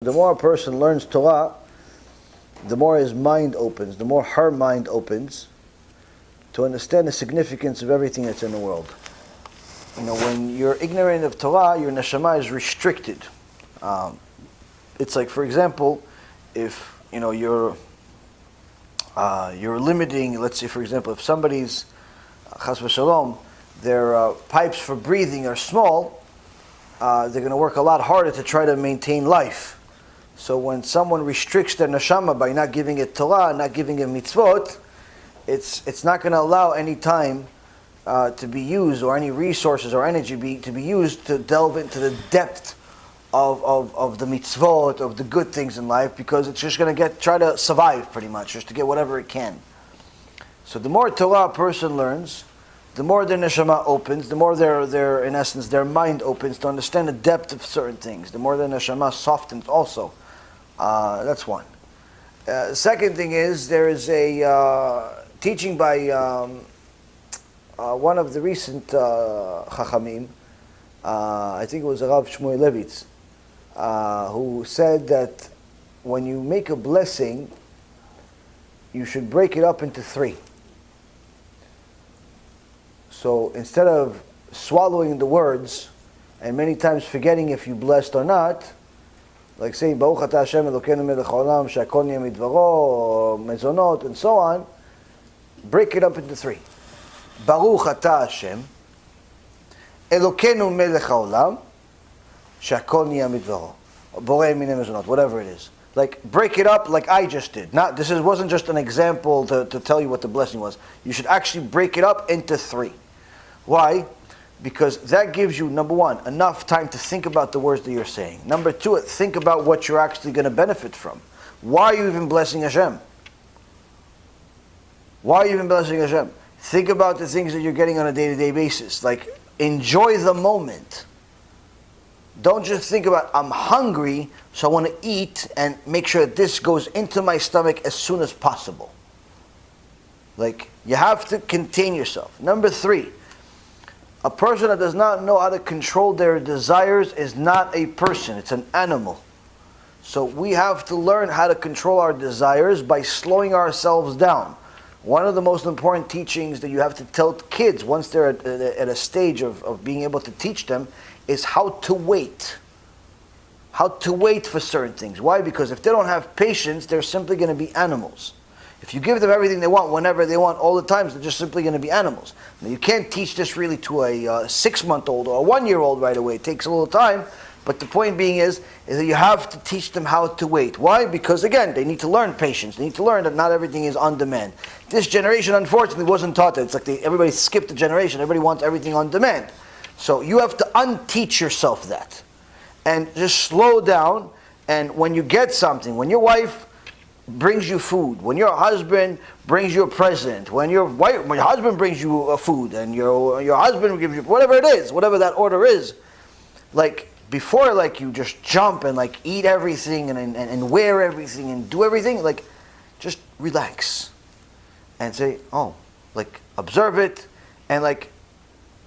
the more a person learns Torah, the more his mind opens, the more her mind opens to understand the significance of everything that's in the world. When you're ignorant of Torah, your neshama is restricted. It's like, for example, if you're limiting. Let's say, for example, if somebody's chas v'shalom, their pipes for breathing are small, they're going to work a lot harder to try to maintain life. So when someone restricts their neshama by not giving it Torah, not giving it mitzvot, it's not going to allow any time to be used, or any resources or energy to be used to delve into the depth of the mitzvot, of the good things in life, because it's just going to try to survive pretty much, just to get whatever it can. So the more Torah a person learns, the more their neshama opens, the more their in essence their mind opens to understand the depth of certain things. The more their neshama softens also. That's one. Second thing is, there is a teaching by one of the recent Chachamim, I think it was Rav Shmuel Levitz, who said that when you make a blessing, you should break it up into 3. So instead of swallowing the words and many times forgetting if you blessed or not, like saying Baruch Ata Hashem Elokeinu Melech Haolam She'akol Niyeh Midvaro, or Mezonot, and so on, break it up into 3. Baruch Ata Hashem Elokeinu Melech Haolam She'akol Niyeh Midvaro, Borei Minei Mezonot, whatever it is. Like, break it up like I just did. Wasn't just an example to tell you what the blessing was. You should actually break it up into 3. Why? Because that gives you, number one, enough time to think about the words that you're saying. Number two, think about what you're actually going to benefit from. Why are you even blessing Hashem? Why are you even blessing Hashem? Think about the things that you're getting on a day-to-day basis. Like, enjoy the moment. Don't just think about, I'm hungry, so I want to eat and make sure that this goes into my stomach as soon as possible. Like, you have to contain yourself. Number 3, a person that does not know how to control their desires is not a person, it's an animal. So we have to learn how to control our desires by slowing ourselves down. One of the most important teachings that you have to tell kids once they're at a stage of being able to teach them is how to wait. How to wait for certain things. Why? Because if they don't have patience, they're simply going to be animals. If you give them everything they want, whenever they want, all the time, they're just simply going to be animals. Now, you can't teach this really to a 6-month-old or a 1-year-old right away. It takes a little time. But the point being is that you have to teach them how to wait. Why? Because, again, they need to learn patience. They need to learn that not everything is on demand. This generation, unfortunately, wasn't taught that. It's like everybody skipped the generation. Everybody wants everything on demand. So you have to unteach yourself that. And just slow down. And when you get something, when your wife brings you food, when your husband brings you a present, when your husband brings you a food, and your husband gives you whatever it is, whatever that order is, like before, like you just jump and like eat everything and wear everything and do everything, like just relax and say, oh, like observe it, and like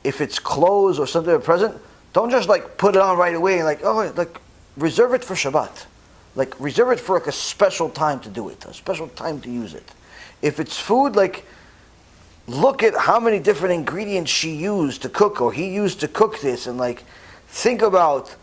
if it's clothes or something, a present, don't just like put it on right away and like, oh, like reserve it for Shabbat. Like, reserve it for like a special time to do it, a special time to use it. If it's food, like, look at how many different ingredients she used to cook, or he used to cook this, and like, think about,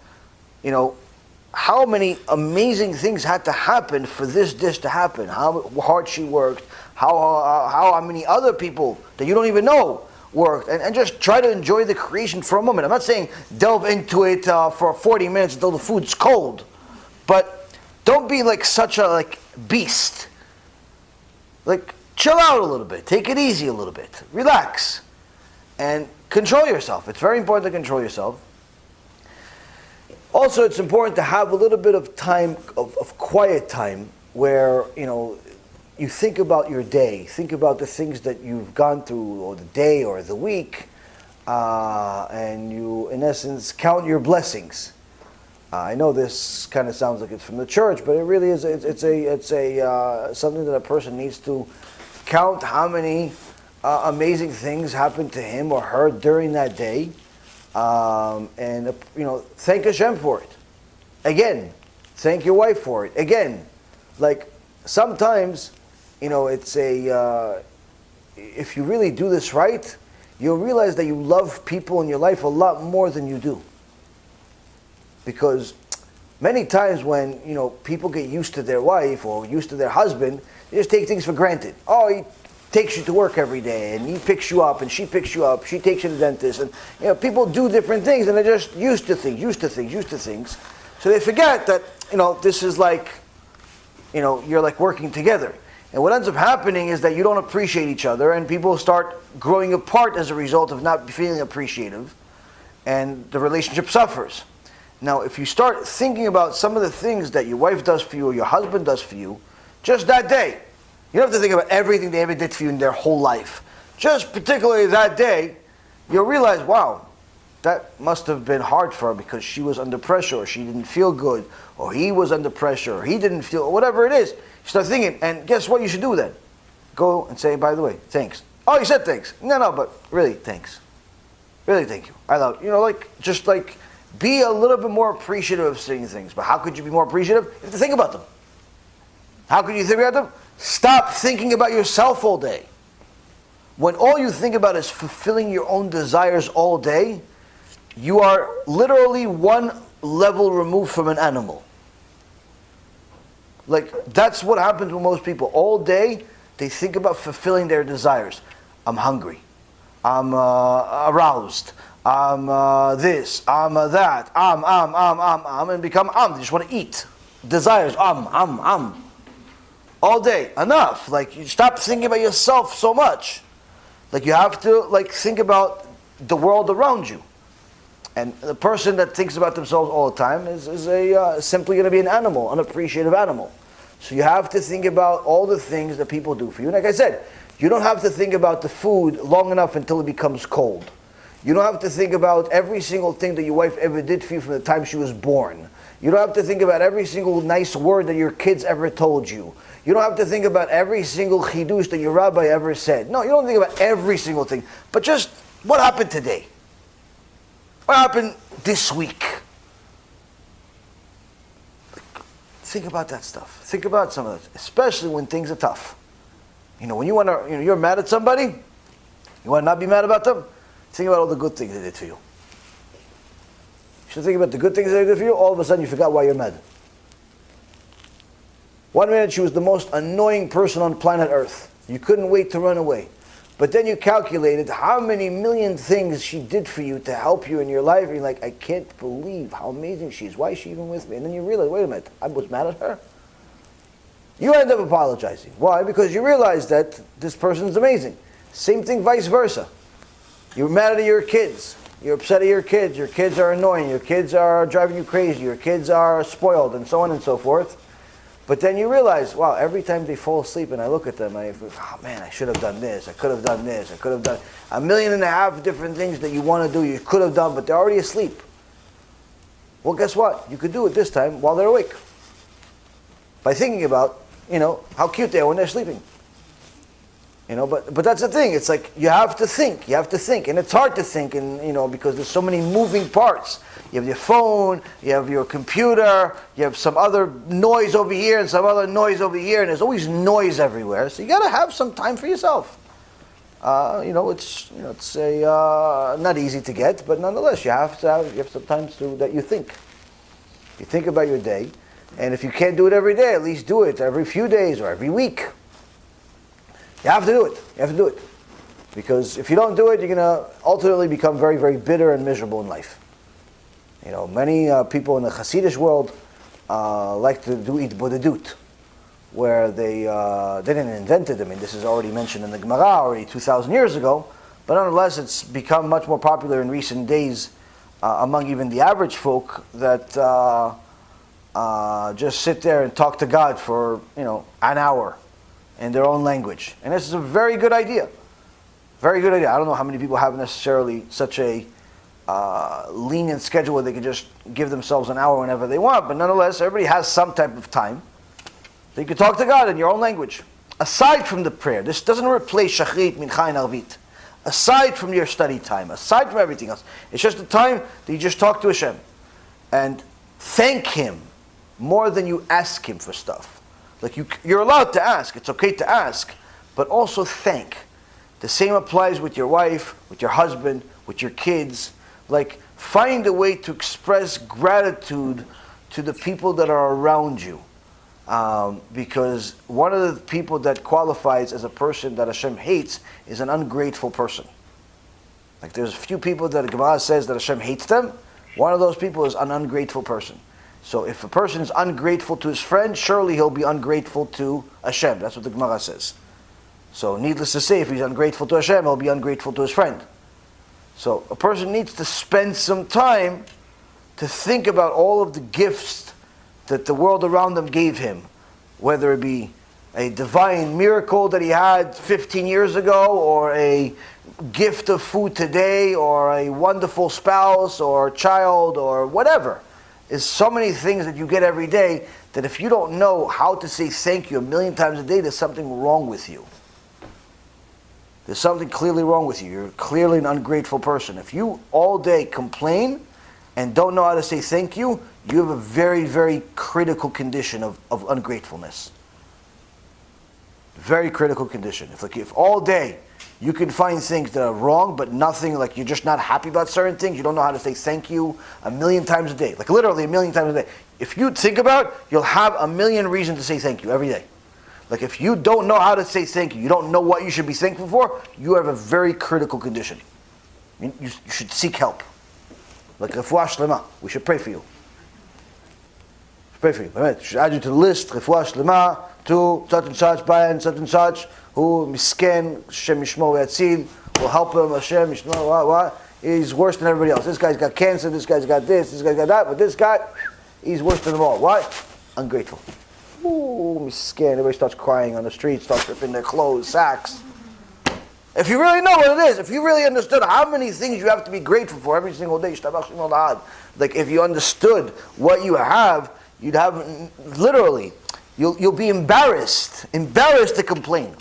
how many amazing things had to happen for this dish to happen, how hard she worked, how many other people that you don't even know worked, and just try to enjoy the creation for a moment. I'm not saying delve into it for 40 minutes until the food's cold, but don't be like such a beast. Like, chill out a little bit. Take it easy a little bit. Relax. And control yourself. It's very important to control yourself. Also, it's important to have a little bit of time, of quiet time, where, you think about your day. Think about the things that you've gone through, or the day, or the week. And you, in essence, count your blessings. I know this kind of sounds like it's from the church, but it really is. It's something that a person needs to count how many amazing things happened to him or her during that day, and thank Hashem for it. Again, Thank your wife for it. Again, like sometimes, it's if you really do this right, you'll realize that you love people in your life a lot more than you do. Because many times when, people get used to their wife or used to their husband, they just take things for granted. Oh, he takes you to work every day, and he picks you up, and she picks you up, she takes you to the dentist, and people do different things, and they're just used to things. So they forget that, this is like, you're like working together. And what ends up happening is that you don't appreciate each other, and people start growing apart as a result of not feeling appreciative, and the relationship suffers. Now, if you start thinking about some of the things that your wife does for you or your husband does for you, just that day, you don't have to think about everything they ever did for you in their whole life. Just particularly that day, you'll realize, wow, that must have been hard for her because she was under pressure, or she didn't feel good, or he was under pressure, or he didn't feel, or whatever it is. You start thinking, and guess what you should do then? Go and say, by the way, thanks. Oh, you said thanks. No, but really, thanks. Really, thank you. I love it. Be a little bit more appreciative of certain things. But how could you be more appreciative? You have to think about them. How can you think about them? Stop thinking about yourself all day. When all you think about is fulfilling your own desires all day, you are literally one level removed from an animal. That's what happens with most people. All day, they think about fulfilling their desires. I'm hungry. I'm aroused. I'm this. I'm that. And become They just want to eat. Desires. All day. Enough. You stop thinking about yourself so much. You have to think about the world around you. And the person that thinks about themselves all the time is simply going to be an animal, unappreciative animal. So you have to think about all the things that people do for you. Like I said, you don't have to think about the food long enough until it becomes cold. You don't have to think about every single thing that your wife ever did for you from the time she was born. You don't have to think about every single nice word that your kids ever told you. You don't have to think about every single chidush that your rabbi ever said. No, you don't think about every single thing. But just, what happened today? What happened this week? Think about that stuff. Think about some of it, especially when things are tough. When you want to, you're mad at somebody, you want to not be mad about them, think about all the good things they did for you. You should think about the good things they did for you, all of a sudden you forgot why you're mad. 1 minute she was the most annoying person on planet Earth. You couldn't wait to run away. But then you calculated how many million things she did for you to help you in your life, and you're like, I can't believe how amazing she is. Why is she even with me? And then you realize, wait a minute, I was mad at her? You end up apologizing. Why? Because you realize that this person's amazing. Same thing vice versa. You're mad at your kids. You're upset at your kids. Your kids are annoying. Your kids are driving you crazy. Your kids are spoiled, and so on and so forth. But then you realize, wow, every time they fall asleep and I look at them, I think, oh man, I should have done this. I could have done this. I could have done 1.5 million different things that you want to do, you could have done, but they're already asleep. Well, guess what? You could do it this time while they're awake. By thinking about, how cute they are when they're sleeping. But that's the thing. It's like you have to think. And it's hard to think, because there's so many moving parts. You have your phone, you have your computer, you have some other noise over here and some other noise over here, and there's always noise everywhere. So you got to have some time for yourself. It's not easy to get, but nonetheless, you have some time that you think. You think about your day, and if you can't do it every day, at least do it every few days or every week. You have to do it. Because if you don't do it, you're going to ultimately become very, very bitter and miserable in life. Many people in the Hasidic world like to do itbodedut, where they didn't invent it. I mean, this is already mentioned in the Gemara already 2,000 years ago, but nonetheless, it's become much more popular in recent days among even the average folk that just sit there and talk to God for an hour in their own language. And this is a very good idea. Very good idea. I don't know how many people have necessarily such a lenient schedule where they can just give themselves an hour whenever they want, but nonetheless, everybody has some type of time. So you can talk to God in your own language. Aside from the prayer, this doesn't replace Shachrit, Mincha, and Arvit. Aside from your study time, aside from everything else, it's just a time that you just talk to Hashem and thank Him more than you ask Him for stuff. Like you're allowed to ask. It's okay to ask, but also thank. The same applies with your wife, with your husband, with your kids. Like, find a way to express gratitude to the people that are around you. Because one of the people that qualifies as a person that Hashem hates is an ungrateful person. Like, there's a few people that the Gemara says that Hashem hates them. One of those people is an ungrateful person. So if a person is ungrateful to his friend, surely he'll be ungrateful to Hashem. That's what the Gemara says. So needless to say, if he's ungrateful to Hashem, he'll be ungrateful to his friend. So a person needs to spend some time to think about all of the gifts that the world around them gave him, whether it be a divine miracle that he had 15 years ago, or a gift of food today, or a wonderful spouse or child, or whatever. There's so many things that you get every day that if you don't know how to say thank you 1,000,000 times a day, there's something wrong with you. There's something clearly wrong with you. You're clearly an ungrateful person. If you all day complain and don't know how to say thank you, you have a very, very critical condition of ungratefulness. Very critical condition. If all day you can find things that are wrong, but nothing, like you're just not happy about certain things, you don't know how to say thank you 1,000,000 times a day. Like literally 1,000,000 times a day. If you think about it, you'll have 1,000,000 reasons to say thank you every day. Like if you don't know how to say thank you, you don't know what you should be thankful for, you have a very critical condition. You should seek help. Like refuah shlema, we should pray for you. Pray for you. We should add you to the list, refuah shlema, to such and such, bayan, such and such, who misken, Hashem yishmo v'yatzil, will help him, Hashem yishmo, what? He's worse than everybody else. This guy's got cancer, this guy's got this guy's got that, but this guy, he's worse than them all. Why? Ungrateful. Ooh, misken. Everybody starts crying on the street, starts ripping their clothes, sacks. If you really know what it is, if you really understood how many things you have to be grateful for every single day, like if you understood what you have, you'd have literally, you'll be embarrassed to complain.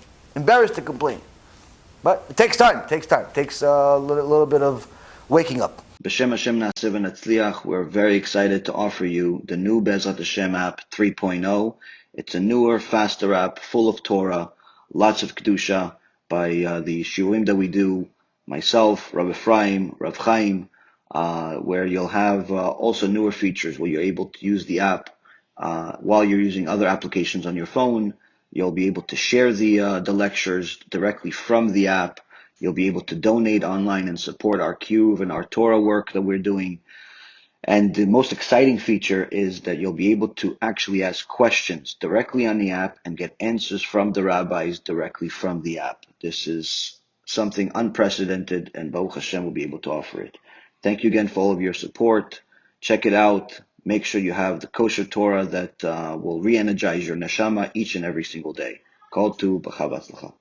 But it takes time. It takes a little bit of waking up. B'Shem Hashem Na'aseh v'Natzliach, we're very excited to offer you the new Be'ezrat Hashem app 3.0. It's a newer, faster app, full of Torah, lots of Kedusha, by the Shiurim that we do, myself, Rabbi Ephraim, Rav Chaim, where you'll have also newer features where you're able to use the app while you're using other applications on your phone. You'll be able to share the lectures directly from the app. You'll be able to donate online and support our Kiruv and our Torah work that we're doing. And the most exciting feature is that you'll be able to actually ask questions directly on the app and get answers from the rabbis directly from the app. This is something unprecedented, and Baruch Hashem will be able to offer it. Thank you again for all of your support. Check it out. Make sure you have the kosher Torah that will re-energize your neshama each and every single day. Call to B'chava Tzlacha.